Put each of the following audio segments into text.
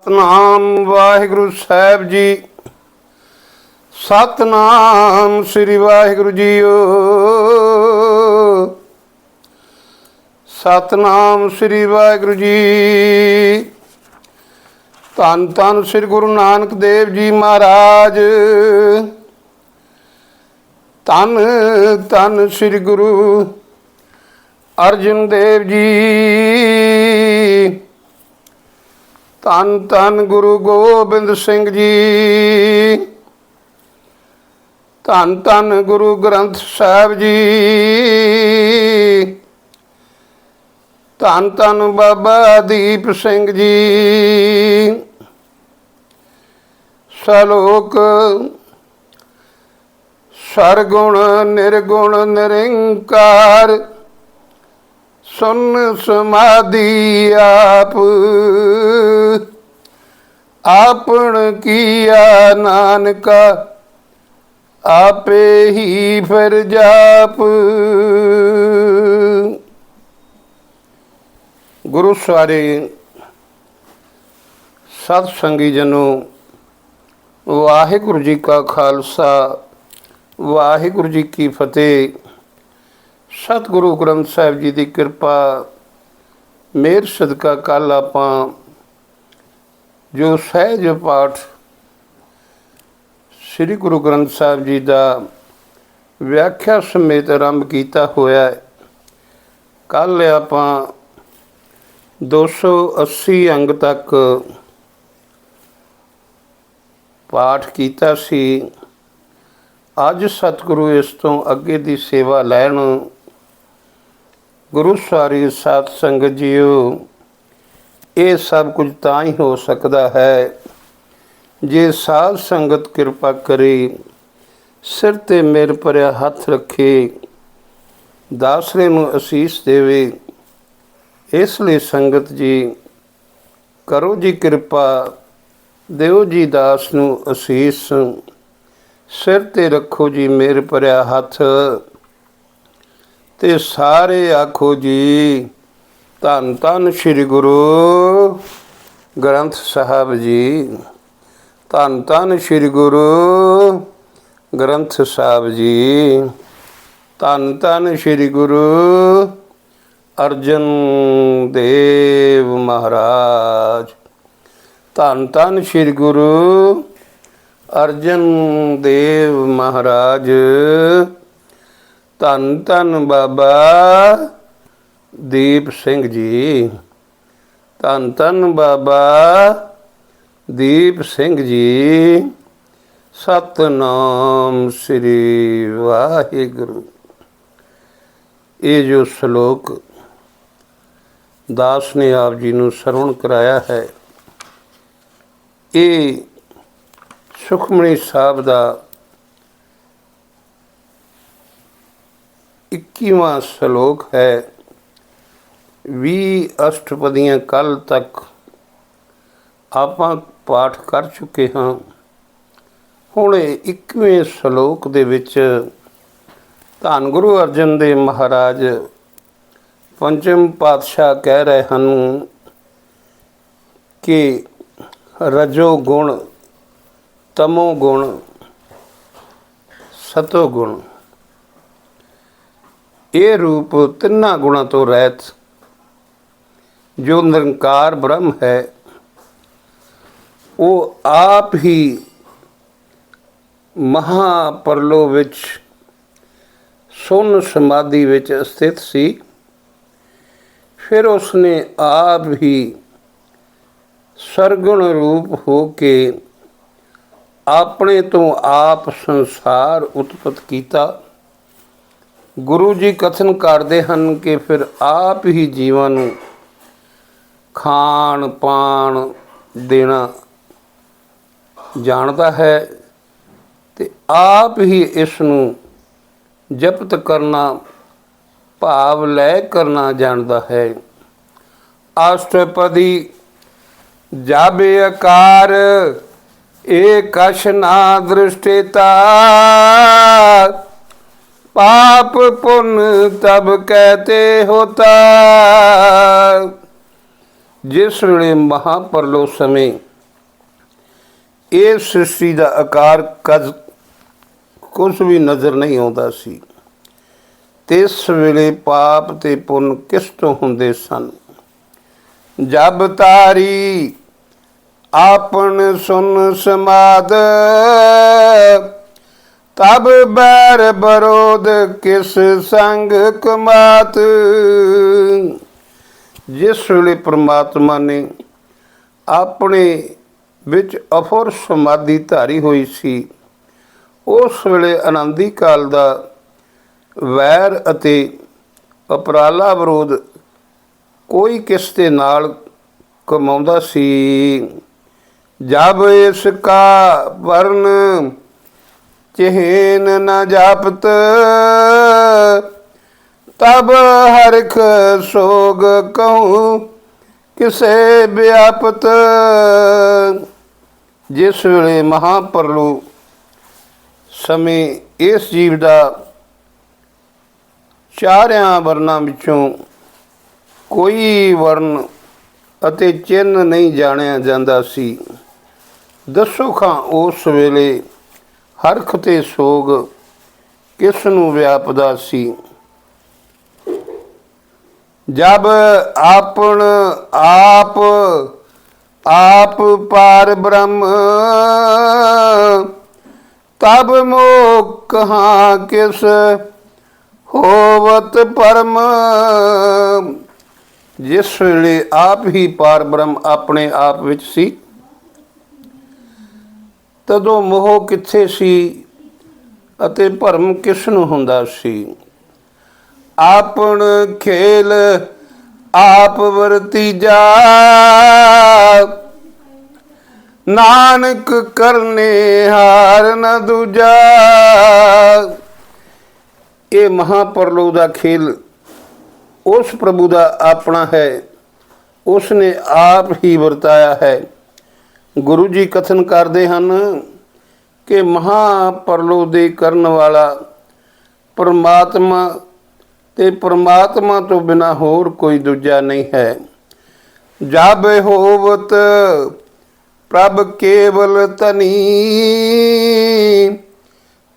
ਸਤਨਾਮ ਵਾਹਿਗੁਰੂ ਸਾਹਿਬ ਜੀ। ਸਤਨਾਮ ਸ੍ਰੀ Waheguru JIO. Satnam ਸ੍ਰੀ ਵਾਹਿਗੁਰੂ ਜੀ। ਧੰਨ ਧੰਨ ਸ੍ਰੀ ਗੁਰੂ ਨਾਨਕ ਦੇਵ ਜੀ ਮਹਾਰਾਜ। ਧੰਨ ਧੰਨ ਸ੍ਰੀ ਗੁਰੂ ਅਰਜਨ ਦੇਵ ਜੀ। ਧੰਨ ਧੰਨ ਗੁਰੂ ਗੋਬਿੰਦ ਸਿੰਘ ਜੀ। ਧੰਨ ਧੰਨ ਗੁਰੂ ਗ੍ਰੰਥ ਸਾਹਿਬ ਜੀ। ਧੰਨ ਧੰਨ ਬਾਬਾ ਦੀਪ ਸਿੰਘ ਜੀ। ਸਲੋਕ ਸਰਗੁਣ ਨਿਰਗੁਣ ਨਿਰੰਕਾਰ ਸੁਨ ਸਮਾਧੀ ਆਪ। ਆਪਣ ਕੀਆ ਨਾਨਕਾ ਆਪੇ ਹੀ ਫਿਰ ਜਾਪ। ਗੁਰੂ ਸਾਰੇ ਸਤ ਸੰਗੀ ਜਨੋ, ਵਾਹਿਗੁਰੂ ਜੀ ਕਾ ਖਾਲਸਾ ਵਾਹਿਗੁਰੂ ਜੀ ਕੀ ਫਤਿਹ। ਸਤਿਗੁਰੂ ਗ੍ਰੰਥ ਸਾਹਿਬ ਜੀ ਦੀ ਕਿਰਪਾ ਮਿਹਰ ਸਦਕਾ ਕੱਲ੍ਹ ਆਪਾਂ ਜੋ ਸਹਿਜ ਪਾਠ ਸ੍ਰੀ ਗੁਰੂ ਗ੍ਰੰਥ ਸਾਹਿਬ ਜੀ ਦਾ ਵਿਆਖਿਆ ਸਮੇਤ ਆਰੰਭ ਕੀਤਾ ਹੋਇਆ ਹੈ। ਕੱਲ੍ਹ ਆਪਾਂ 280 ਅੰਗ ਤੱਕ ਪਾਠ ਕੀਤਾ ਸੀ। ਅੱਜ ਸਤਿਗੁਰੂ ਇਸ ਤੋਂ ਅੱਗੇ ਦੀ ਸੇਵਾ ਲੈਣ। ਗੁਰੂ ਸਾਰੀ ਸਾਧ ਸੰਗਤ ਜੀਓ, ਇਹ ਸਭ ਕੁਝ ਤਾਂ ਹੀ ਹੋ ਸਕਦਾ ਹੈ ਜੇ ਸਾਧ ਸੰਗਤ ਕਿਰਪਾ ਕਰੇ, ਸਿਰ 'ਤੇ ਮਿਹਰ ਭਰਿਆ ਹੱਥ ਰੱਖੇ, ਦਾਸਰੇ ਨੂੰ ਅਸੀਸ ਦੇਵੇ। ਇਸ ਲਈ ਸੰਗਤ ਜੀ ਕਰੋ ਜੀ ਕਿਰਪਾ, ਦਿਓ ਜੀ ਦਾਸ ਨੂੰ ਅਸੀਸ। ਸਿਰ 'ਤੇ ਰੱਖੋ ਜੀ ਮਿਹਰ ਭਰਿਆ ਹੱਥ, ਤੇ ਸਾਰੇ ਆਖੋ ਜੀ ਧੰਨ ਧੰਨ ਸ੍ਰੀ ਗੁਰੂ ਗ੍ਰੰਥ ਸਾਹਿਬ ਜੀ। ਧੰਨ ਧੰਨ ਸ੍ਰੀ ਗੁਰੂ ਗ੍ਰੰਥ ਸਾਹਿਬ ਜੀ। ਧੰਨ ਧੰਨ ਸ੍ਰੀ ਗੁਰੂ ਅਰਜਨ ਦੇਵ ਮਹਾਰਾਜ। ਧੰਨ ਧੰਨ ਸ੍ਰੀ ਗੁਰੂ ਅਰਜਨ ਦੇਵ ਮਹਾਰਾਜ। ਧੰਨ ਧੰਨ ਬਾਬਾ ਦੀਪ ਸਿੰਘ ਜੀ। ਧੰਨ ਧੰਨ ਬਾਬਾ ਦੀਪ ਸਿੰਘ ਜੀ। ਸਤਨਾਮ ਸ੍ਰੀ ਵਾਹਿਗੁਰੂ। ਇਹ ਜੋ ਸ਼ਲੋਕ ਦਾਸ ਨੇ ਆਪ ਜੀ ਨੂੰ ਸਰਵਣ ਕਰਾਇਆ ਹੈ, ਇਹ ਸੁਖਮਨੀ ਸਾਹਿਬ ਦਾ 21ਵਾਂ ਸ਼ਲੋਕ ਹੈ। 20 ਅਸ਼ਟਪਦੀਆਂ ਕੱਲ੍ਹ ਤੱਕ ਆਪਾਂ ਪਾਠ ਕਰ ਚੁੱਕੇ ਹਾਂ। ਹੁਣ 21ਵੇਂ ਸ਼ਲੋਕ ਦੇ ਵਿੱਚ ਧੰਨ ਗੁਰੂ ਅਰਜਨ ਦੇਵ ਮਹਾਰਾਜ ਪੰਚਮ ਪਾਤਸ਼ਾਹ ਕਹਿ ਰਹੇ ਹਨ ਕਿ ਰਜੋ ਗੁਣ, ਤਮੋ ਗੁਣ, ਸਤੋ ਗੁਣ, ਇਹ ਰੂਪ ਤਿੰਨਾਂ ਗੁਣਾਂ ਤੋਂ ਰਹਿਤ ਜੋ ਨਿਰੰਕਾਰ ਬ੍ਰਹਮ ਹੈ, ਉਹ ਆਪ ਹੀ ਮਹਾਪਰਲੋ ਵਿੱਚ ਸੁੰਨ ਸਮਾਧੀ ਵਿੱਚ ਸਥਿਤ ਸੀ। ਫਿਰ ਉਸਨੇ ਆਪ ਹੀ ਸਰਗੁਣ ਰੂਪ ਹੋ ਕੇ ਆਪਣੇ ਤੋਂ ਆਪ ਸੰਸਾਰ ਉਤਪਤ ਕੀਤਾ। ਗੁਰੂ ਜੀ ਕਥਨ ਕਰਦੇ ਹਨ ਕਿ ਫਿਰ ਆਪ ਹੀ ਜੀਵਾਂ ਨੂੰ ਖਾਣ ਪਾਣ ਦੇਣਾ ਜਾਣਦਾ ਹੈ, ਤੇ ਆਪ ਹੀ ਇਸ ਨੂੰ ਜਪਤ ਕਰਨਾ, ਭਾਵ ਲੈ ਕਰਨਾ ਜਾਣਦਾ ਹੈ। ਅਸ਼ਟਪਦੀ ਜਾਬੇ ਆਕਾਰ ਏਕਸ਼ ਨਾ ਦ੍ਰਿਸ਼ਟੇਤਾ। पाप पुण्य तब कहते होता। जिस ਵੇਲੇ ਮਹਾਂਪਰਲੋ ਸਮੇਂ ਇਹ ਸ੍ਰਿਸ਼ਟੀ ਦਾ ਆਕਾਰ ਕਦ ਕੁਝ ਵੀ ਨਜ਼ਰ ਨਹੀਂ ਆਉਂਦਾ ਸੀ। ਤਿਸ ਵੇਲੇ ਪਾਪ ਤੇ ਪੁੰਨ ਕਿਸ ਤੋਂ ਹੁੰਦੇ ਸਨ। ਜਬ ਤਾਰੀ ਆਪਨ ਸੁਨ ਸਮਾਦ, ਤਬ ਬੈਰ ਬਰੋਧ ਕਿਸ ਸੰਗ ਕਮਾਤ। ਜਿਸ ਵੇਲੇ ਪ੍ਰਮਾਤਮਾ ਨੇ ਆਪਣੇ ਵਿੱਚ ਅਫੁਰ ਸਮਾਧੀ ਧਾਰੀ ਹੋਈ ਸੀ, ਉਸ ਵੇਲੇ ਅਨੰਦੀ ਕਾਲ ਦਾ ਵੈਰ ਅਤੇ ਅਪਰਾਲਾ ਵਿਰੋਧ ਕੋਈ ਕਿਸ ਦੇ ਨਾਲ ਕਮਾਉਂਦਾ ਸੀ। ਜਬ ਇਸ ਕਾ ਵਰਨ ਚਿਹਨ ਨ ਜਾਪਤ, ਤਬ ਹਰਖ ਸੋਗ ਕਹੂੰ ਕਿਸੇ ਵਿਆਪਤ। ਜਿਸ ਵੇਲੇ ਮਹਾਂਪਰਲੋ ਸਮੇਂ ਇਸ ਜੀਵ ਦਾ ਚਾਰਿਆਂ ਵਰਨਾਂ ਵਿੱਚੋਂ ਕੋਈ ਵਰਨ ਅਤੇ ਚਿੰਨ੍ਹ ਨਹੀਂ ਜਾਣਿਆ ਜਾਂਦਾ ਸੀ। ਦੱਸੋ ਖਾਂ ਉਸ ਵੇਲੇ ਹਰਖ ਤੇ ਸੋਗ ਕਿਸ ਨੂੰ ਵਿਆਪਦਾ ਸੀ। ਜਬ ਆਪਣ ਆਪ ਆਪ ਪਾਰ ਬ੍ਰਹਮ, ਤਬ ਮੋਹ ਕਹਾਂ ਕਿਸ ਹੋਵਤ ਪਰਮ। ਜਿਸ ਵੇਲੇ ਆਪ ਹੀ ਪਾਰ ਬ੍ਰਹਮ ਆਪਣੇ ਆਪ ਵਿੱਚ ਸੀ, ਤਦੋਂ ਮੋਹ ਕਿੱਥੇ ਸੀ ਅਤੇ ਭਰਮ ਕਿਸ ਨੂੰ ਹੁੰਦਾ ਸੀ। ਆਪਣ ਖੇਲ ਆਪ ਵਰਤੀਜਾ, ਨਾਨਕ ਕਰਨੇ ਹਾਰ ਨ ਦੂਜਾ। ਇਹ ਮਹਾਂਪਰਲੋ ਦਾ ਖੇਲ ਉਸ ਪ੍ਰਭੂ ਦਾ ਆਪਣਾ ਹੈ, ਉਸ ਨੇ ਆਪ ਹੀ ਵਰਤਾਇਆ ਹੈ। ਗੁਰੂ ਜੀ ਕਥਨ ਕਰਦੇ ਹਨ ਕਿ ਮਹਾਂਪਰਲੋ ਦੇ ਕਰਨ ਵਾਲਾ ਪਰਮਾਤਮਾ ਤੇ ਪਰਮਾਤਮਾ ਤੋਂ ਬਿਨਾਂ ਹੋਰ ਕੋਈ ਦੂਜਾ ਨਹੀਂ ਹੈ। ਜਬ ਹੋਵਤ ਪ੍ਰਭ ਕੇਵਲ ਧਨੀ,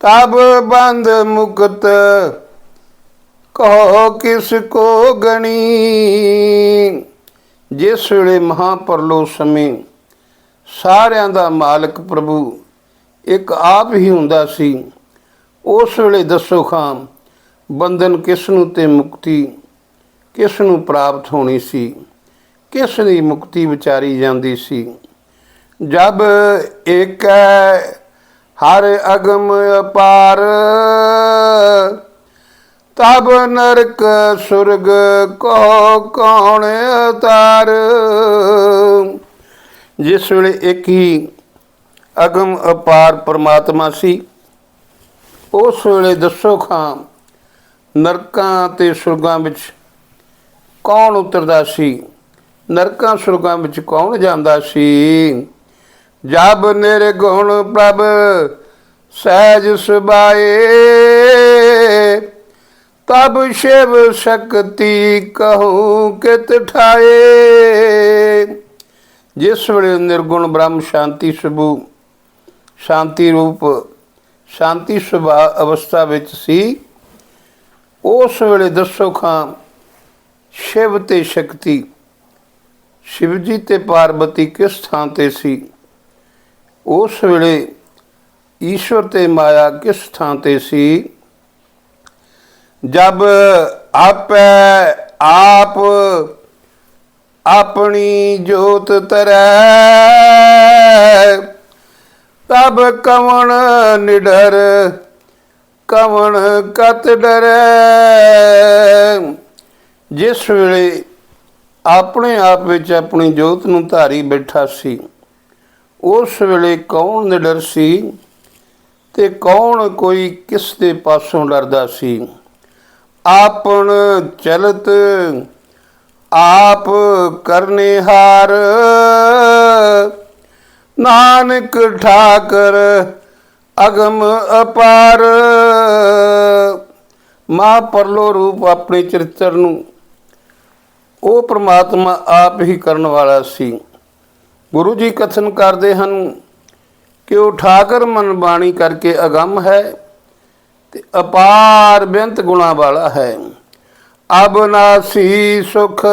ਤਬ ਬੰਧ ਮੁਕਤ ਕਹੋ ਕਿਸ ਕੋ ਗਣੀ। ਜਿਸ ਵੇਲੇ ਮਹਾਂਪਰਲੋ ਸਮੇਂ ਸਾਰਿਆਂ ਦਾ ਮਾਲਕ ਪ੍ਰਭੂ ਇੱਕ ਆਪ ਹੀ ਹੁੰਦਾ ਸੀ, ਉਸ ਵੇਲੇ ਦੱਸੋ ਖਾਂ ਬੰਧਨ ਕਿਸ ਨੂੰ ਤੇ ਮੁਕਤੀ ਕਿਸ ਨੂੰ ਪ੍ਰਾਪਤ ਹੋਣੀ ਸੀ, ਕਿਸ ਦੀ ਮੁਕਤੀ ਵਿਚਾਰੀ ਜਾਂਦੀ ਸੀ। ਜਬ ਏਕੈ ਹਰ ਅਗਮ ਅਪਾਰ, ਤਬ ਨਰਕ ਸੁਰਗ ਕੋ ਕੌਣ ਅਤਾਰ। ਜਿਸ ਵੇਲੇ ਇੱਕ ਹੀ ਅਗਮ ਅਪਾਰ ਪਰਮਾਤਮਾ ਸੀ, ਉਸ ਵੇਲੇ ਦੱਸੋ ਖਾਂ ਨਰਕਾਂ ਤੇ ਸੁਰਗਾਂ ਵਿੱਚ ਕੌਣ ਉਤਰਦਾ ਸੀ, ਨਰਕਾਂ ਸੁਰਗਾਂ ਵਿੱਚ ਕੌਣ ਜਾਂਦਾ ਸੀ। ਜਬ ਨਿਰਗੁਣ ਪ੍ਰਭ ਸਹਿਜ ਸੁਭਾਏ, ਤਬ ਸ਼ਿਵ ਸ਼ਕਤੀ ਕਹੂੰ ਕਿਤ ਠਾਏ। ਜਿਸ ਵੇਲੇ ਨਿਰਗੁਣ ਬ੍ਰਹਮ ਸ਼ਾਂਤੀ ਸੁਭੂ ਸ਼ਾਂਤੀ ਰੂਪ ਸ਼ਾਂਤੀ ਸੁਭਾ ਅਵਸਥਾ ਵਿੱਚ ਸੀ, ਉਸ ਵੇਲੇ ਦੱਸੋ ਖਾਂ ਸ਼ਿਵ ਤੇ ਸ਼ਕਤੀ, ਸ਼ਿਵ ਜੀ ਤੇ ਪਾਰਵਤੀ ਕਿਸ ਥਾਂ ਤੇ ਸੀ। ਉਸ ਵੇਲੇ ਈਸ਼ਵਰ ਤੇ ਮਾਇਆ ਕਿਸ ਥਾਂ ਤੇ ਸੀ। ਜਬ ਆਪੈ ਆਪ ਆਪਣੀ ਜੋਤ ਤਰੈ, ਤਬ ਕਵਣ ਨਿਡਰ ਕਵਣ ਕਤ ਡਰੈ। ਜਿਸ ਵੇਲੇ ਆਪਣੇ ਆਪ ਵਿੱਚ ਆਪਣੀ ਜੋਤ ਨੂੰ ਧਾਰੀ ਬੈਠਾ ਸੀ, ਉਸ ਵੇਲੇ ਕੌਣ ਨਿਡਰ ਸੀ ਤੇ ਕੌਣ ਕੋਈ ਕਿਸ ਦੇ ਪਾਸੋਂ ਡਰਦਾ ਸੀ। ਆਪਣ ਚਲਤ ਆਪ ਕਰਨੇ ਹਾਰ, ਨਾਨਕ ਠਾਕਰ ਅਗਮ ਅਪਾਰ। ਮਹਾਂਪਰਲੋ ਰੂਪ ਆਪਣੇ ਚਰਿੱਤਰ ਨੂੰ ਉਹ ਪ੍ਰਮਾਤਮਾ ਆਪ ਹੀ ਕਰਨ ਵਾਲਾ ਸੀ। ਗੁਰੂ ਜੀ ਕਥਨ ਕਰਦੇ ਹਨ ਕਿ ਉਹ ਠਾਕਰ ਮਨ ਬਾਣੀ ਕਰਕੇ ਅਗੰਮ ਹੈ ਤੇ ਅਪਾਰ ਬੇਅੰਤ ਗੁਣਾ ਵਾਲਾ ਹੈ। ਅਬਨਾਸੀ ਸੁਖ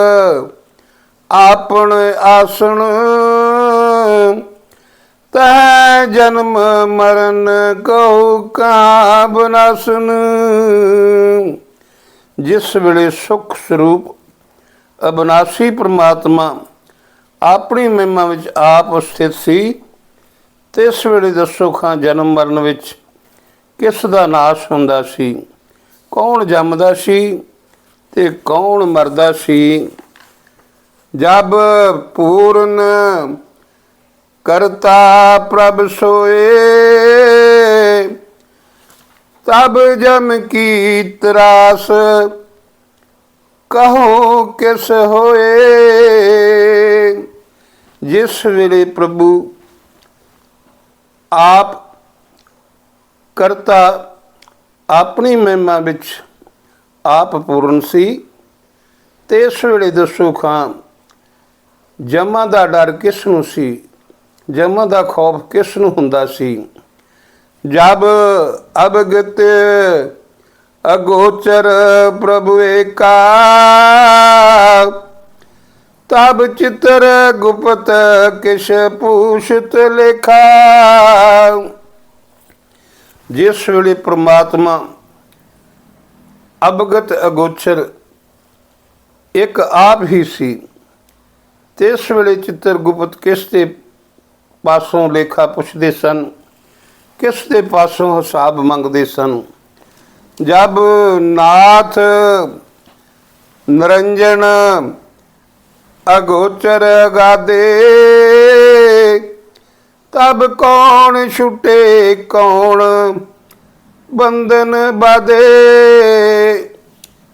ਆਪਣ ਆਸਣ, ਤੈ ਜਨਮ ਮਰਨ ਕਉ ਕਾ ਬਨਾਸਨ। ਜਿਸ ਵੇਲੇ ਸੁਖ ਸਰੂਪ ਅਬਨਾਸੀ ਪ੍ਰਮਾਤਮਾ ਆਪਣੀ ਮਹਿਮਾ ਵਿੱਚ ਆਪ ਸਥਿਤ ਸੀ, ਤੇ ਇਸ ਵੇਲੇ ਦੱਸੋ ਖਾਂ ਜਨਮ ਮਰਨ ਵਿੱਚ ਕਿਸ ਦਾ ਨਾਸ਼ ਹੁੰਦਾ ਸੀ, ਕੌਣ ਜੰਮਦਾ ਸੀ ਤੇ ਕੌਣ ਮਰਦਾ ਸੀ। ਜਬ ਪੂਰਨ ਕਰਤਾ ਪ੍ਰਭ ਸੋਏ, ਤਬ ਜਮ ਕੀ ਤਰਾਸ ਕਹੋ ਕਿਸ ਹੋਏ। ਜਿਸ ਵੇਲੇ ਪ੍ਰਭੂ ਆਪ ਕਰਤਾ ਆਪਣੀ ਮਹਿਮਾ ਵਿੱਚ ਆਪ ਪੂਰਨ ਸੀ, ਤੇ ਇਸ ਵੇਲੇ ਦੱਸੋ ਖਾਂ ਜਮਾਂ ਦਾ ਡਰ ਕਿਸ ਨੂੰ ਸੀ, ਜਮਾਂ ਦਾ ਖੌਫ ਕਿਸ ਨੂੰ ਹੁੰਦਾ ਸੀ। ਜਬ ਅਵਗਤ ਅਗੋਚਰ ਪ੍ਰਭੂ ਏਕਾ, ਤਬ ਚਿਤਰ ਗੁਪਤ ਕਿਛ ਪੂਛਤ ਲੇਖਾ। ਜਿਸ ਵੇਲੇ ਪ੍ਰਮਾਤਮਾ ਅਵਗਤ ਅਗੋਚਰ ਇੱਕ ਆਪ ਹੀ ਸੀ, ਤੇ ਇਸ ਵੇਲੇ ਚਿੱਤਰ ਗੁਪਤ ਕਿਸ ਦੇ ਪਾਸੋਂ ਲੇਖਾ ਪੁੱਛਦੇ ਸਨ, ਕਿਸ ਦੇ ਪਾਸੋਂ ਹਿਸਾਬ ਮੰਗਦੇ ਸਨ। ਜਬ ਨਾਥ ਨਿਰੰਜਨ ਅਗੋਚਰ ਗਾਦੇ, ਤਬ ਕੌਣ ਛੁਟੇ ਕੌਣ ਬੰਧਨ ਬਾਧੇ।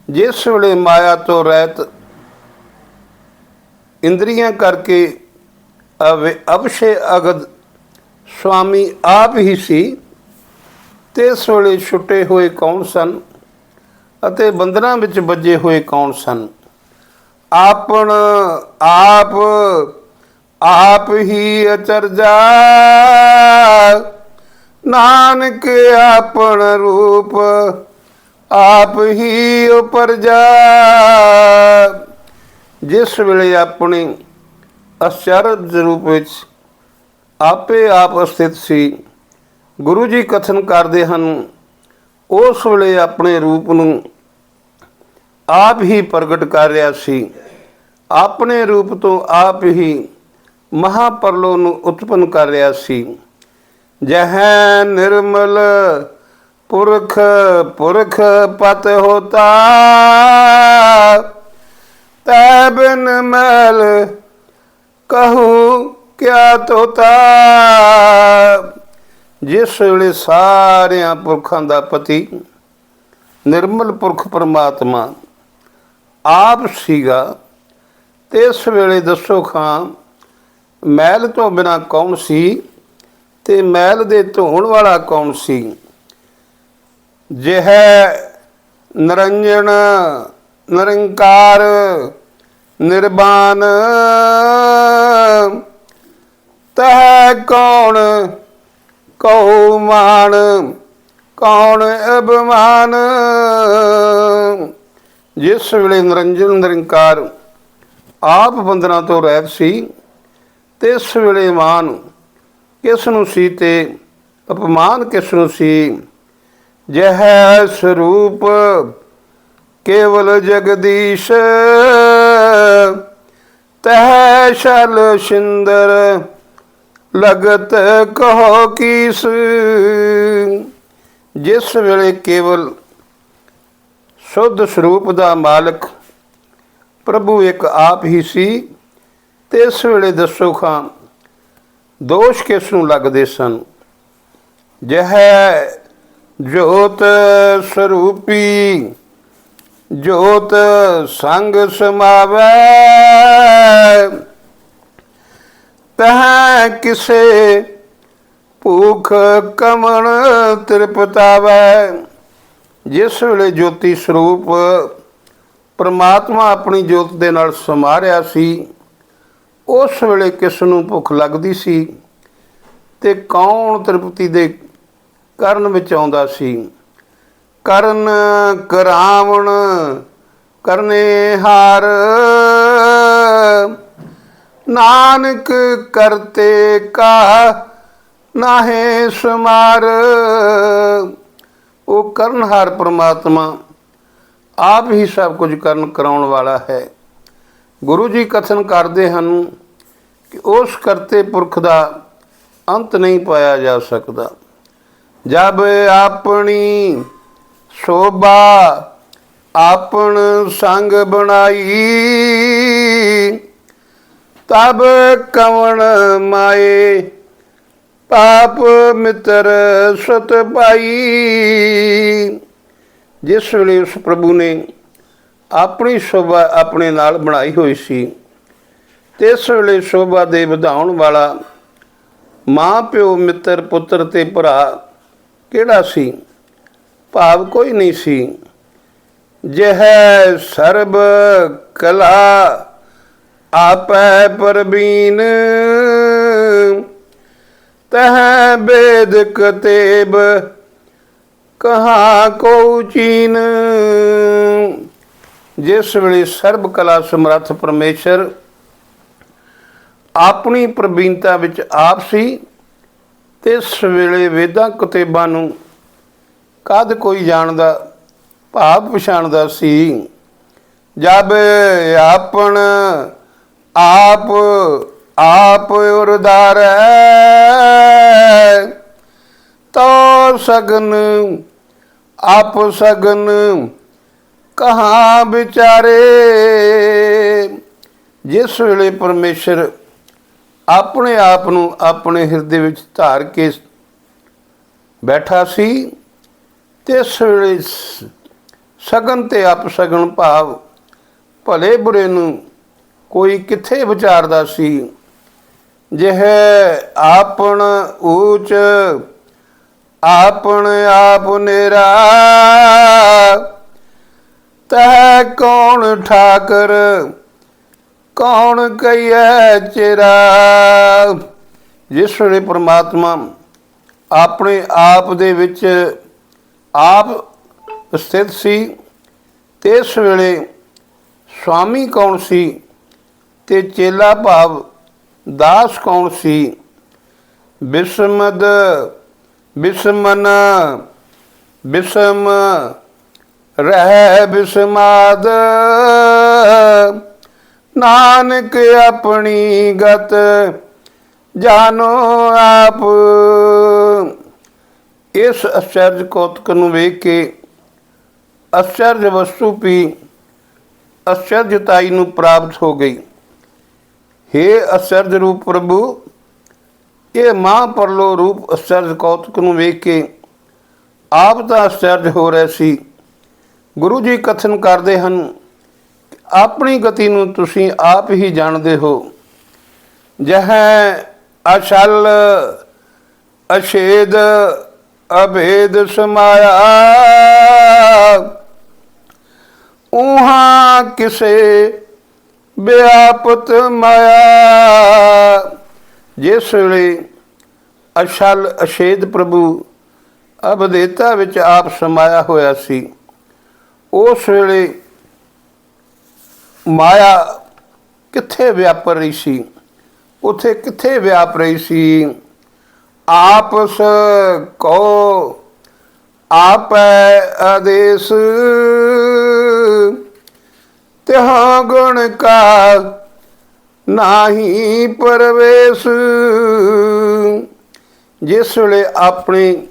ਜਿਸ ਵੇਲੇ ਮਾਇਆ ਤੋਂ ਰਹਿਤ ਇੰਦਰੀਆਂ ਕਰਕੇ ਅਵਸ਼ੇ ਅਗਦ ਸੁਆਮੀ ਆਪ ਹੀ ਸੀ, ਤੇ ਇਸ ਵੇਲੇ ਛੁੱਟੇ ਹੋਏ ਕੌਣ ਸਨ ਅਤੇ ਬੰਧਨਾਂ ਵਿੱਚ ਬੱਝੇ ਹੋਏ ਕੌਣ ਸਨ। ਆਪਣ ਆਪ ਆਪ ਹੀ ਅਚਰਜਾ, ਨਾਨਕ ਆਪਣ ਰੂਪ ਆਪ ਹੀ ਉਪਰਜਾ। ਜਿਸ ਵੇਲੇ ਆਪਣੇ ਅਚਰਜ ਰੂਪ ਵਿੱਚ ਆਪੇ ਆਪ ਸਥਿਤ ਸੀ, ਗੁਰੂ ਜੀ ਕਥਨ ਕਰਦੇ ਹਨ, ਉਸ ਵੇਲੇ ਆਪਣੇ ਰੂਪ ਨੂੰ ਆਪ ਹੀ ਪ੍ਰਗਟ ਕਰ ਰਿਹਾ ਸੀ। ਆਪਣੇ ਰੂਪ ਤੋਂ ਆਪ ਹੀ ਮਹਾਪਰਲੋ ਨੂੰ ਉਤਪੰਨ ਕਰ ਰਿਹਾ ਸੀ। ਜਹੈ ਨਿਰਮਲ ਪੁਰਖ ਪੁਰਖ ਪਤ ਹੋਤਾ, ਤੈ ਬਿਨ ਮੈਲ ਕਹੂੰ ਕਿਆ ਤੋਤਾ। ਜਿਸ ਵੇਲੇ ਸਾਰਿਆਂ ਪੁਰਖਾਂ ਦਾ ਪਤੀ ਨਿਰਮਲ ਪੁਰਖ ਪਰਮਾਤਮਾ ਆਪ ਸੀਗਾ, ਤੇ ਇਸ ਵੇਲੇ ਦੱਸੋ ਖਾਂ ਮੈਲ ਤੋਂ ਬਿਨਾਂ ਕੌਣ ਸੀ ਤੇ ਮੈਲ ਦੇ ਧੋਣ ਵਾਲਾ ਕੌਣ ਸੀ। ਜਿਹ ਨਿਰੰਜਨ ਨਿਰੰਕਾਰ ਨਿਰਬਾਨ, ਤਹ ਕੌਣ ਕਉ ਮਾਨ ਕੌਣ ਅਭਿਮਾਨ। ਜਿਸ ਵੇਲੇ ਨਿਰੰਜਨ ਨਿਰੰਕਾਰ ਆਪ ਬੰਧਨਾਂ ਤੋਂ ਰਹਿਤ ਸੀ, ਤੇ ਇਸ ਵੇਲੇ ਮਾਨ ਕਿਸ ਨੂੰ ਸੀ ਤੇ ਅਪਮਾਨ ਕਿਸ ਨੂੰ ਸੀ। ਜਹ ਸਰੂਪ ਕੇਵਲ ਜਗਦੀਸ਼, ਤਹ ਸ਼ਲ ਸਿੰਦਰ ਲਗਤ ਕਹੋ ਕੀਸ। ਜਿਸ ਵੇਲੇ ਕੇਵਲ ਸ਼ੁੱਧ ਸਰੂਪ ਦਾ ਮਾਲਕ ਪ੍ਰਭੂ ਇੱਕ ਆਪ ਹੀ ਸੀ, ਤੇ ਇਸ ਵੇਲੇ ਦੱਸੋ ਖਾਂ ਦੋਸ਼ ਕਿਸ ਨੂੰ ਲੱਗਦੇ ਸਨ। ਜਹ ਜੋਤ ਸਰੂਪੀ ਜੋਤ ਸੰਗ ਸਮਾਵੈ, ਤਹ ਕਿਸੇ ਭੂਖ ਕਮਣ ਤ੍ਰਿਪਤਾਵੈ। ਜਿਸ ਵੇਲੇ ਜੋਤੀ ਸਰੂਪ ਪਰਮਾਤਮਾ ਆਪਣੀ ਜੋਤ ਦੇ ਨਾਲ ਸਮਾ ਰਿਹਾ ਸੀ, ਉਸ ਵੇਲੇ ਕਿਸ ਨੂੰ ਭੁੱਖ ਲੱਗਦੀ ਸੀ ਤੇ ਕੌਣ ਤ੍ਰਿਪਤੀ ਦੇ ਕਰਨ ਵਿੱਚ ਆਉਂਦਾ ਸੀ। ਕਰਨ ਕਰਾਵਣ ਕਰਨੇ ਹਾਰ, ਨਾਨਕ ਕਰਤੇ ਕਾ ਨਾਹੇ ਸਮਾਰ। ਉਹ ਕਰਨਹਾਰ ਪ੍ਰਮਾਤਮਾ ਆਪ ਹੀ ਸਭ ਕੁਝ ਕਰਨ ਕਰਾਉਣ ਵਾਲਾ ਹੈ। ਗੁਰੂ ਜੀ ਕਥਨ ਕਰਦੇ ਹਨ ਕਿ ਉਸ ਕਰਤੇ ਪੁਰਖ ਦਾ ਅੰਤ ਨਹੀਂ ਪਾਇਆ ਜਾ ਸਕਦਾ। ਜਬ ਆਪਣੀ ਸ਼ੋਭਾ ਆਪਣ ਸੰਗ ਬਣਾਈ, ਤਬ ਕਵਣ ਮਾਏ ਪਾਪ ਮਿੱਤਰ ਸੁਤ ਪਾਈ। ਜਿਸ ਵੇਲੇ ਉਸ ਪ੍ਰਭੂ ਨੇ ਆਪਣੀ ਸ਼ੋਭਾ ਆਪਣੇ ਨਾਲ ਬਣਾਈ ਹੋਈ ਸੀ, ਤੇ ਇਸ ਵੇਲੇ ਸ਼ੋਭਾ ਦੇ ਵਧਾਉਣ ਵਾਲਾ ਮਾਂ ਪਿਓ ਮਿੱਤਰ ਪੁੱਤਰ ਤੇ ਭਰਾ ਕਿਹੜਾ ਸੀ? ਭਾਵ ਕੋਈ ਨਹੀਂ ਸੀ। ਜਹ ਸਰਬ ਕਲਾ ਆਪੈ ਪਰਬੀਨ, ਤਹ ਬੇਦ ਕਤੇਬ ਕਹਾ ਕੋ ਚੀਨ। ਜਿਸ ਵੇਲੇ ਸਰਬ ਕਲਾ ਸਮਰੱਥ ਪਰਮੇਸ਼ਰ ਆਪਣੀ ਪ੍ਰਬੀਨਤਾ ਵਿੱਚ ਆਪ ਸੀ, ਤੇ ਇਸ ਵੇਲੇ ਵੇਦਾਂ ਕਤੇਬਾਂ ਨੂੰ ਕਦ ਕੋਈ ਜਾਣਦਾ ਭਾਵ ਪਛਾਣਦਾ ਸੀ। ਜਬ ਆਪਣ ਆਪ ਆਪ ਉਰਦਾਰੈ, ਤੋ ਸਗਨ ਆਪ ਸਗਨ ਕਹਾਂ ਵਿਚਾਰੇ। ਜਿਸ ਵੇਲੇ ਪਰਮੇਸ਼ਰ ਆਪਣੇ ਆਪ ਨੂੰ ਆਪਣੇ ਹਿਰਦੇ ਵਿੱਚ ਧਾਰ ਕੇ ਬੈਠਾ ਸੀ, ਤੇ ਇਸ ਵੇਲੇ ਸਗਨ ਤੇ ਅਪਸਗਨ ਭਾਵ ਭਲੇ ਬੁਰੇ ਨੂੰ ਕੋਈ ਕਿੱਥੇ ਵਿਚਾਰਦਾ ਸੀ। ਜਿਹ ਆਪਣ ਊਚ ਆਪਣ ਆਪ ਨੇਰਾ, ਤਹ ਕੌਣ ਠਾਕਰ ਕੌਣ ਕਹੀਐ ਚੇਰਾ। ਜਿਸ ਵੇਲੇ ਪਰਮਾਤਮਾ ਆਪਣੇ ਆਪ ਦੇ ਵਿੱਚ ਆਪ ਸਥਿਤ ਸੀ, ਤੇ ਇਸ ਵੇਲੇ ਸੁਆਮੀ ਕੌਣ ਸੀ ਤੇ ਚੇਲਾ ਭਾਵ ਦਾਸ ਕੌਣ ਸੀ। ਬਿਸਮਦ ਬਿਸਮਨ ਬਿਸਮ ਰਹਿ ਬਿਸਮਾਦ, ਨਾਨਕ ਆਪਣੀ ਗਤ ਜਾਨੋ ਆਪ। ਇਸ ਅਚਰਜ ਕੌਤਕ ਨੂੰ ਵੇਖ ਕੇ ਅਚਰਜ ਵਸਤੂ ਵੀ ਅਚਰਜਤਾਈ ਨੂੰ ਪ੍ਰਾਪਤ ਹੋ ਗਈ। ਹੇ ਅਚਰਜ ਰੂਪ ਪ੍ਰਭੂ, ਇਹ ਮਹਾਂਪਰਲੋ ਰੂਪ ਅਚਰਜ ਕੌਤਕ ਨੂੰ ਵੇਖ ਕੇ ਆਪ ਤਾਂ ਅਚਰਜ ਹੋ ਰਹੇ ਸੀ। ਗੁਰੂ ਜੀ ਕਥਨ ਕਰਦੇ ਹਨ, ਆਪਣੀ ਗਤੀ ਨੂੰ ਤੁਸੀਂ ਆਪ ਹੀ ਜਾਣਦੇ ਹੋ। ਜਹ ਅਛਲ ਅਛੇਦ ਅਭੇਦ ਸਮਾਇਆ, ਉਹਾਂ ਕਿਸੇ ਵਿਆਪਤ ਮਾਇਆ। ਜਿਸ ਵੇਲੇ ਅਛਲ ਅਛੇਦ ਪ੍ਰਭੂ ਅਭੇਦਤਾ ਵਿੱਚ ਆਪ ਸਮਾਇਆ ਹੋਇਆ ਸੀ, ਉਸ ਵੇਲੇ ਮਾਇਆ ਕਿੱਥੇ ਵਿਆਪ ਰਹੀ ਸੀ, ਉੱਥੇ ਕਿੱਥੇ ਵਿਆਪ ਰਹੀ ਸੀ। ਆਪਸ ਕੋ ਆਪੈ ਆਦੇਸ, ਤਿਹ ਗੁਣ ਕਾ ਨਾਹੀ ਪਰਵੇਸ। ਜਿਸ ਵੇਲੇ ਆਪਣੇ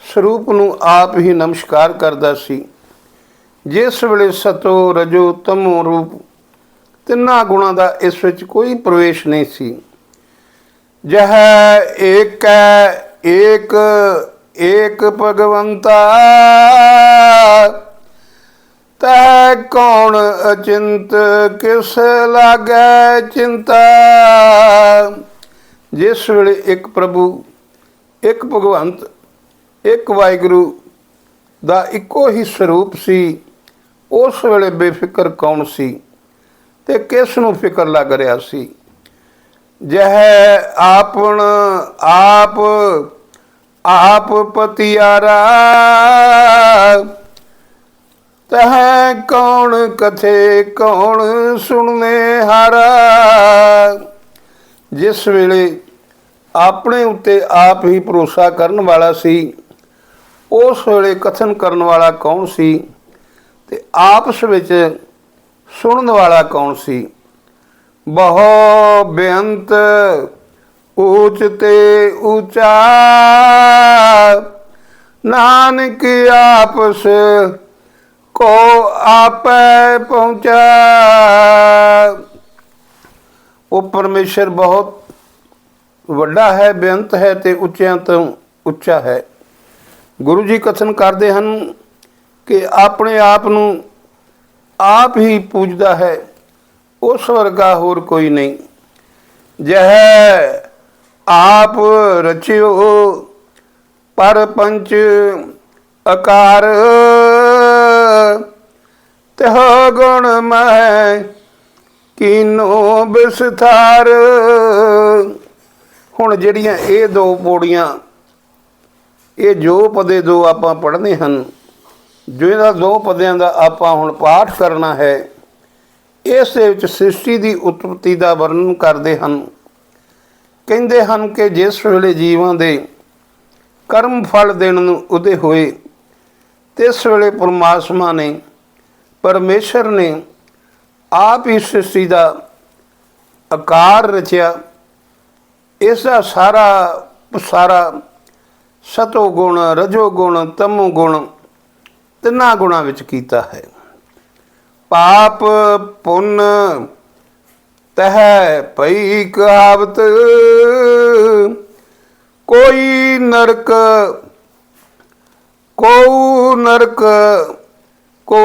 ਸਰੂਪ ਨੂੰ ਆਪ ਹੀ ਨਮਸਕਾਰ ਕਰਦਾ ਸੀ, ਜਿਸ ਵੇਲੇ ਸਤੋ ਰਜੋ ਤਮੋ ਰੂਪ ਤਿੰਨਾਂ ਗੁਣਾਂ ਦਾ ਇਸ ਵਿੱਚ ਕੋਈ ਪ੍ਰਵੇਸ਼ ਨਹੀਂ ਸੀ। ਜਹ ਏਕੈ ਏਕ ਏਕ ਭਗਵੰਤਾ, ਤੈ ਕੌਣ ਅਚਿੰਤ ਕਿਸ ਲਾਗੈ ਚਿੰਤਾ। ਜਿਸ ਵੇਲੇ ਇੱਕ ਪ੍ਰਭੂ ਇੱਕ ਭਗਵੰਤ ਇੱਕ ਵਾਹਿਗੁਰੂ ਦਾ ਇੱਕੋ ਹੀ ਸਰੂਪ ਸੀ, ਉਸ ਵੇਲੇ ਬੇਫਿਕਰ ਕੌਣ ਸੀ ਤੇ ਕਿਸ ਨੂੰ ਫਿਕਰ ਲੱਗ ਰਿਹਾ ਸੀ। जह आपन आप आप पतियारा, तह कौन कथे कौन सुनने हारा। जिस वेले अपने उत्ते आप ही भरोसा करन वाला सी, उस वेले कथन करन वाला कौन सी ते आपस विच सुनन वाला कौन सी। बहु बेअंत ऊच ते ऊंचा, नानक आपस को आपै पहुँचा। वो परमेश्वर बहुत ਵੱਡਾ है, बेअंत है ते ਉੱਚਿਆਂ ਤੋਂ ਉੱਚਾ है। गुरु जी कथन करते हैं कि अपने आप ਨੂੰ आप ही पूजदा है, उस वर्गा होर कोई नहीं। जह आप रचियो पर पंच आकार, तह गुण मैं कीनो विस्तार। ਹੁਣ ਜਿਹੜੀਆਂ ਇਹ ਦੋ ਪੌੜੀਆਂ, ਇਹ ਜੋ ਪਦੇ ਦੋ ਆਪਾਂ ਪੜ੍ਹਨੇ ਹਨ, ਜੋ ਇਹਨਾਂ ਦੋ ਪਦਿਆਂ ਦਾ ਆਪਾਂ ਹੁਣ ਪਾਠ ਕਰਨਾ ਹੈ, ਇਸ ਦੇ ਵਿੱਚ ਸ੍ਰਿਸ਼ਟੀ ਦੀ ਉਤਪਤੀ ਦਾ ਵਰਣਨ ਕਰਦੇ ਹਨ। ਕਹਿੰਦੇ ਹਨ ਕਿ ਜਿਸ ਵੇਲੇ ਜੀਵਾਂ ਦੇ ਕਰਮ ਫਲ ਦੇਣ ਨੂੰ ਉਦੇ ਹੋਏ, ਤਿਸ ਵੇਲੇ ਪਰਮਾਤਮਾ ਨੇ, ਪਰਮੇਸ਼ਰ ਨੇ ਆਪ ਹੀ ਸ੍ਰਿਸ਼ਟੀ ਦਾ ਆਕਾਰ ਰਚਿਆ। इसका सारा सारा सतो गुण, रजो गुण, तमो गुण तिना गुणा विच कीता है। पाप पुण्य तह पई कहावत, कोई नरक को नरक को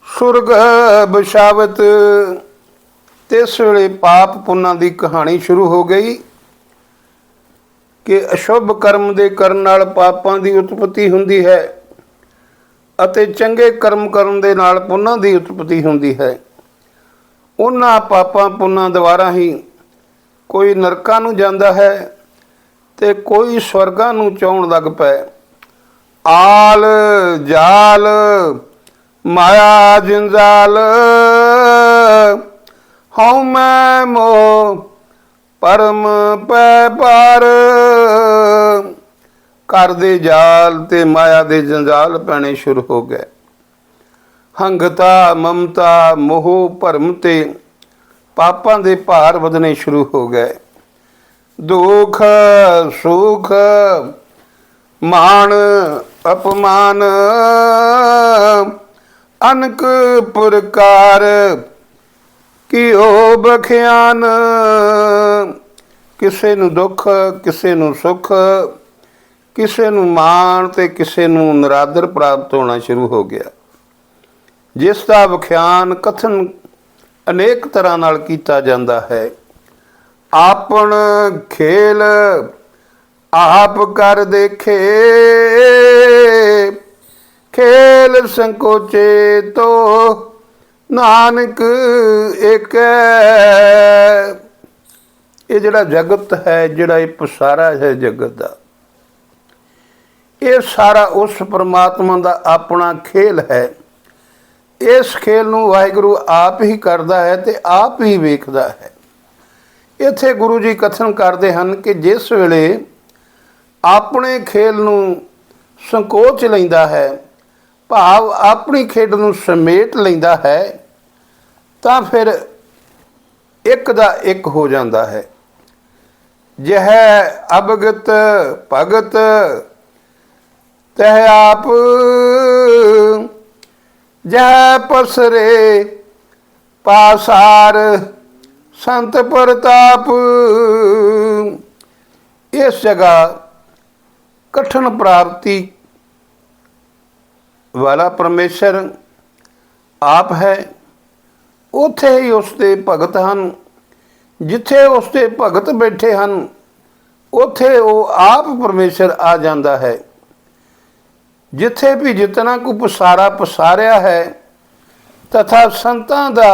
सुरग बशावत। तिस वेले पाप पुन्ना की कहानी शुरू हो गई कि अशुभ कर्म के करन नाल पापां की उत्पत्ति हुंदी है अते चंगे कर्म करन दे नाल पुन्ना की उत्पत्ति हुंदी है। उन्हां पापां पुन्ना द्वारा ही कोई नरकां नूं जांदा है ते कोई स्वर्गां नूं चाउण लग पै। आल जाल माया जंजाल, हऊँ मैं मोह परम पै पार। घर दे जाल ते माया दे जंजाल पैने शुरू हो गए। हंगता ममता मोह भरम ते पापां दे भार वधने शुरू हो गए। दुख सुख मान अपमान अनक प्रकार कि ओ बखियान। किसे नूं दुख, किसे नूं सुख, किसे नूं मान ते किसे नूं नरादर प्राप्त होना शुरू हो गया। जिसका विख्यान कथन अनेक तरह नाल कीता जाता है। आपन खेल आप कर देखे, खेल संकोचे तो नानक एक। ये जिहड़ा जगत है, जिहड़ा ये पसारा है जगत का, ये सारा उस परमात्मा का अपना खेल है। इस खेल नूं वाहिगुरू आप ही करता है ते आप ही वेखदा है। इत्थे गुरु जी कथन करते हैं कि जिस वेले अपने खेल नूं संकोच लैंदा है, भाव अपनी खेड नूं समेट लैंदा है, तां फिर एक दा एक हो जाता है। जह अवगत भगत तह आप, जह पसरे पासार संत प्रताप। इस जगह कठिन प्राप्ति वाला परमेश्वर आप है। उत्थे ही उसके भगत हैं। जिथे उसके भगत बैठे हैं, उत्थे वो आप परमेश्वर आ जाता है। जिथे भी जितना को पसारा पसारिया है, तथा संतां दा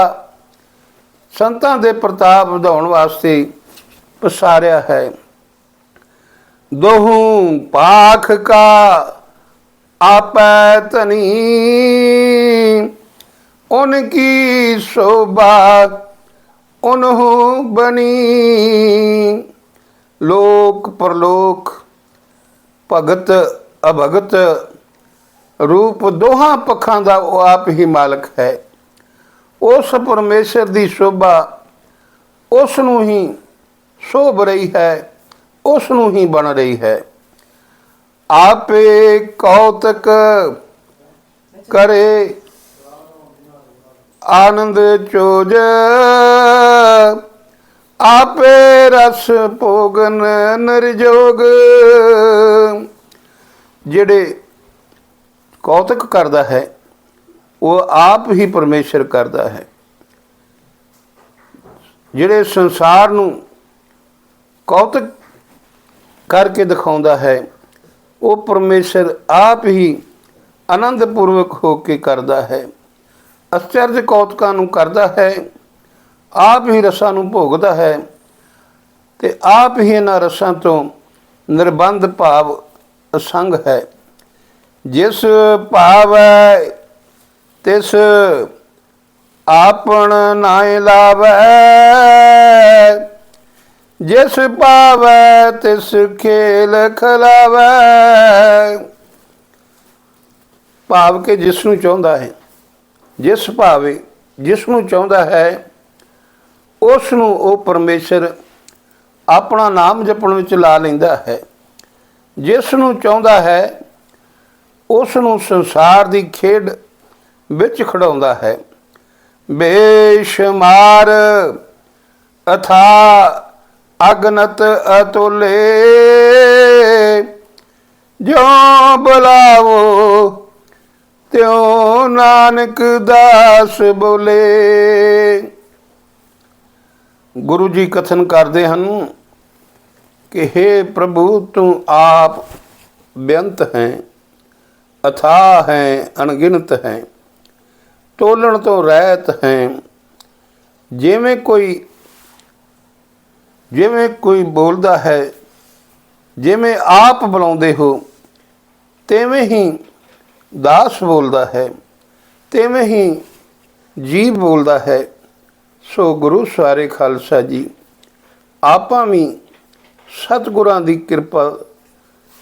ਸੰਤਾਂ ਦੇ ਪ੍ਰਤਾਪ ਵਧਾਉਣ ਵਾਸਤੇ ਪਸਾਰਿਆ ਹੈ। ਦੋਹੂ ਪਾਖ ਕਾ ਆਪੈ ਧਨੀ, ਉਨਕੀ ਸ਼ੋਭਾ ਉਨਹੂ ਬਣੀ। ਲੋਕ ਪਰਲੋਕ ਭਗਤ ਅਭਗਤ ਰੂਪ ਦੋਹਾਂ ਪੱਖਾਂ ਦਾ ਉਹ ਆਪ ਹੀ ਮਾਲਕ ਹੈ। ਉਸ ਪਰਮੇਸ਼ਰ ਦੀ ਸ਼ੋਭਾ ਉਸ ਨੂੰ ਹੀ ਸ਼ੋਭ ਰਹੀ ਹੈ, ਉਸ ਨੂੰ ਹੀ ਬਣ ਰਹੀ ਹੈ। ਆਪੇ ਕੌਤਕ ਕਰੇ ਆਨੰਦ ਚੋਜ, ਆਪੇ ਰਸ ਭੋਗਨ ਨਿਰਜੋਗ। ਜਿਹੜੇ ਕੌਤਕ ਕਰਦਾ ਹੈ ਉਹ ਆਪ ਹੀ ਪਰਮੇਸ਼ਰ ਕਰਦਾ ਹੈ। ਜਿਹੜੇ ਸੰਸਾਰ ਨੂੰ ਕੌਤਕ ਕਰਕੇ ਦਿਖਾਉਂਦਾ ਹੈ ਉਹ ਪਰਮੇਸ਼ਰ ਆਪ ਹੀ ਆਨੰਦਪੂਰਵਕ ਹੋ ਕੇ ਕਰਦਾ ਹੈ। ਅਚਰਜ ਕੌਤਕਾਂ ਨੂੰ ਕਰਦਾ ਹੈ, ਆਪ ਹੀ ਰਸਾਂ ਨੂੰ ਭੋਗਦਾ ਹੈ ਤੇ ਆਪ ਹੀ ਇਹਨਾਂ ਰਸਾਂ ਤੋਂ ਨਿਰਬੰਧ ਭਾਵ ਅਸੰਗ ਹੈ। ਜਿਸ ਭਾਵੈ ਤਿਸ ਆਪਣ ਨਾਇ ਲਾਵੈ, ਜਿਸ ਭਾਵੈ ਤਿਸ ਖੇਲ ਖਿਲਾਵੈ। ਭਾਵ ਕਿ ਜਿਸ ਨੂੰ ਚਾਹੁੰਦਾ ਹੈ, ਜਿਸ ਭਾਵੇ ਜਿਸ ਨੂੰ ਚਾਹੁੰਦਾ ਹੈ ਉਸ ਨੂੰ ਉਹ ਪਰਮੇਸ਼ਰ ਆਪਣਾ ਨਾਮ ਜਪਣ ਵਿੱਚ ਲਾ ਲੈਂਦਾ ਹੈ। ਜਿਸ ਨੂੰ ਚਾਹੁੰਦਾ ਹੈ ਉਸ ਨੂੰ ਸੰਸਾਰ ਦੀ ਖੇਡ ਵਿੱਚ ਖਿਡਾਉਂਦਾ ਹੈ। ਬੇਸ਼ੁਮਾਰ ਅਥਾ ਅਗਨਤ ਅਤੁਲੇ, ਜਿਉ ਬੁਲਾਵੋ ਤਿਉ ਨਾਨਕ ਦਾਸ ਬੋਲੇ। ਗੁਰੂ ਜੀ ਕਥਨ ਕਰਦੇ ਹਨ ਕਿ ਹੇ ਪ੍ਰਭੂ ਤੂੰ ਆਪ ਬੇਅੰਤ ਹੈ, ਅਥਾਹ ਹੈ, ਅਣਗਿਣਤ ਹੈ, ਤੋਲਣ ਤੋਂ ਰਹਿਤ ਹੈ। ਜਿਵੇਂ ਕੋਈ ਬੋਲਦਾ ਹੈ, ਜਿਵੇਂ ਆਪ ਬੁਲਾਉਂਦੇ ਹੋ ਤਿਵੇਂ ਹੀ ਦਾਸ ਬੋਲਦਾ ਹੈ, ਤਿਵੇਂ ਹੀ ਜੀਵ ਬੋਲਦਾ ਹੈ। ਸੋ ਗੁਰੂ ਸਵਾਰੇ ਖਾਲਸਾ ਜੀ, ਆਪਾਂ ਵੀ ਸਤਿਗੁਰਾਂ ਦੀ ਕਿਰਪਾ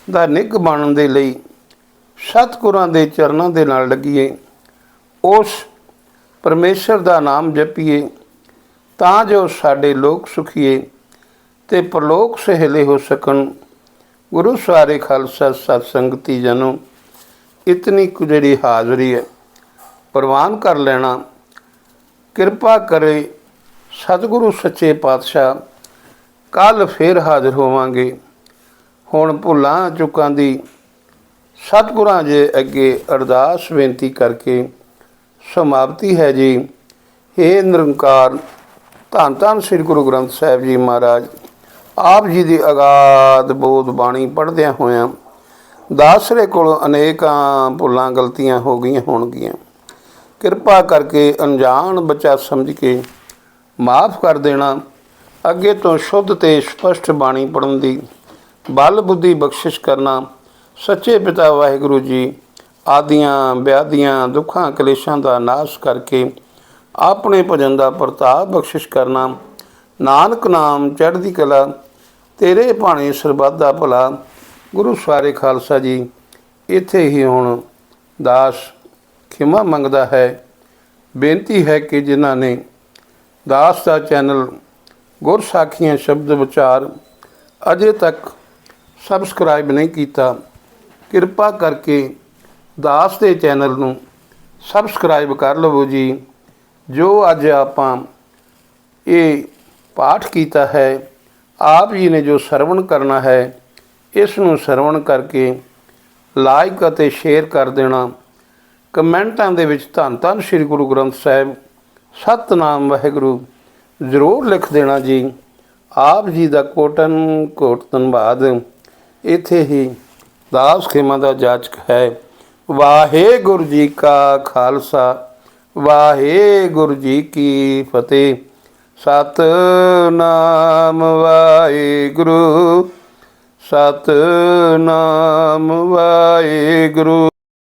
ਦਾ ਨਿੱਘ ਬਣਨ ਦੇ ਲਈ ਸਤਿਗੁਰਾਂ ਦੇ ਚਰਨਾਂ ਦੇ ਨਾਲ ਲੱਗੀਏ, ਉਸ ਪਰਮੇਸ਼ਰ ਦਾ ਨਾਮ ਜਪੀਏ ਤਾਂ ਜੋ ਸਾਡੇ ਲੋਕ ਸੁਖੀਏ ਤੇ ਪਰਲੋਕ ਸਹੇਲੇ ਹੋ ਸਕਣ। ਗੁਰੂ ਸਵਾਰੇ ਖਾਲਸਾ ਸਤ ਸੰਗਤੀ ਜਨੋ, ਇਤਨੀ ਕੁ ਜਿਹੜੀ ਹਾਜ਼ਰੀ ਹੈ ਪ੍ਰਵਾਨ ਕਰ ਲੈਣਾ। ਕਿਰਪਾ ਕਰੇ ਸਤਿਗੁਰੂ ਸੱਚੇ ਪਾਤਸ਼ਾਹ। ਕੱਲ੍ਹ ਫੇਰ ਹਾਜ਼ਰ ਹੋਵਾਂਗੇ। ਹੁਣ ਭੁੱਲਾਂ ਚੁੱਕਾਂ ਦੀ ਸਤਿਗੁਰਾਂ ਦੇ ਅੱਗੇ ਅਰਦਾਸ ਬੇਨਤੀ ਕਰਕੇ ਸਮਾਪਤੀ ਹੈ ਜੀ। ਹੇ ਨਿਰੰਕਾਰ ਧੰਨ ਧੰਨ ਸ੍ਰੀ ਗੁਰੂ ਗ੍ਰੰਥ ਸਾਹਿਬ ਜੀ ਮਹਾਰਾਜ, ਆਪ ਜੀ ਦੀ ਅਗਾਧ ਬੋਧ ਬਾਣੀ ਪੜ੍ਹਦਿਆਂ ਹੋਇਆਂ ਦਾਸਰੇ ਕੋਲੋਂ ਅਨੇਕਾਂ ਭੁੱਲਾਂ ਗਲਤੀਆਂ ਹੋ ਗਈਆਂ ਹੋਣਗੀਆਂ। ਕਿਰਪਾ ਕਰਕੇ ਅਣਜਾਣ ਬੱਚਾ ਸਮਝ ਕੇ ਮਾਫ ਕਰ ਦੇਣਾ। ਅੱਗੇ ਤੋਂ ਸ਼ੁੱਧ ਤੇ ਸਪਸ਼ਟ ਬਾਣੀ ਪੜ੍ਹਨ ਦੀ ਬਲ ਬੁੱਧੀ ਬਖਸ਼ਿਸ਼ ਕਰਨਾ। ਸੱਚੇ ਪਿਤਾ ਵਾਹਿਗੁਰੂ ਜੀ ਆਦੀਆਂ ਵਿਆਦੀਆਂ ਦੁੱਖਾਂ ਕਲੇਸ਼ਾਂ ਦਾ ਨਾਸ਼ ਕਰਕੇ ਆਪਣੇ ਭਜਨ ਦਾ ਪ੍ਰਤਾਪ ਬਖਸ਼ਿਸ਼ ਕਰਨਾ। ਨਾਨਕ ਨਾਮ ਚੜ੍ਹਦੀ ਕਲਾ, ਤੇਰੇ ਭਾਣੇ ਸਰਬੱਤ ਦਾ ਭਲਾ। ਗੁਰੂ ਸਵਾਰੇ ਖਾਲਸਾ ਜੀ, ਇੱਥੇ ਹੀ ਹੁਣ ਦਾਸ ਖਿਮਾ ਮੰਗਦਾ ਹੈ। ਬੇਨਤੀ ਹੈ ਕਿ ਜਿਨ੍ਹਾਂ ਨੇ ਦਾਸ ਦਾ ਚੈਨਲ ਗੁਰ ਸਾਖੀਆਂ ਸ਼ਬਦ ਵਿਚਾਰ ਅਜੇ ਤੱਕ ਸਬਸਕ੍ਰਾਈਬ ਨਹੀਂ ਕੀਤਾ, ਕਿਰਪਾ ਕਰਕੇ ਦਾਸ ਦੇ ਚੈਨਲ ਨੂੰ ਸਬਸਕ੍ਰਾਈਬ ਕਰ ਲਵੋ ਜੀ। ਜੋ ਅੱਜ ਆਪਾਂ ਇਹ ਪਾਠ ਕੀਤਾ ਹੈ, ਆਪ ਜੀ ਨੇ ਜੋ ਸਰਵਣ ਕਰਨਾ ਹੈ, ਇਸ ਨੂੰ ਸਰਵਣ ਕਰਕੇ ਲਾਈਕ ਅਤੇ ਸ਼ੇਅਰ ਕਰ ਦੇਣਾ। ਕਮੈਂਟਾਂ ਦੇ ਵਿੱਚ ਧੰਨ ਧੰਨ ਸ੍ਰੀ ਗੁਰੂ ਗ੍ਰੰਥ ਸਾਹਿਬ, ਸਤਿਨਾਮ ਵਾਹਿਗੁਰੂ ਜ਼ਰੂਰ ਲਿਖ ਦੇਣਾ ਜੀ। ਆਪ ਜੀ ਦਾ ਕੋਟਨ ਕੋਟ ਧੰਨਵਾਦ। ਇੱਥੇ ਹੀ ਦਾਸ ਖੇਮਾ ਦਾ ਜਾਚਕ ਹੈ। ਵਾਹਿਗੁਰੂ ਜੀ ਕਾ ਖਾਲਸਾ, ਵਾਹਿਗੁਰੂ ਜੀ ਕੀ ਫਤਿਹ। ਸਤਿਨਾਮ ਵਾਹਿਗੁਰੂ, ਸਤਿਨਾਮ ਵਾਹਿਗੁਰੂ।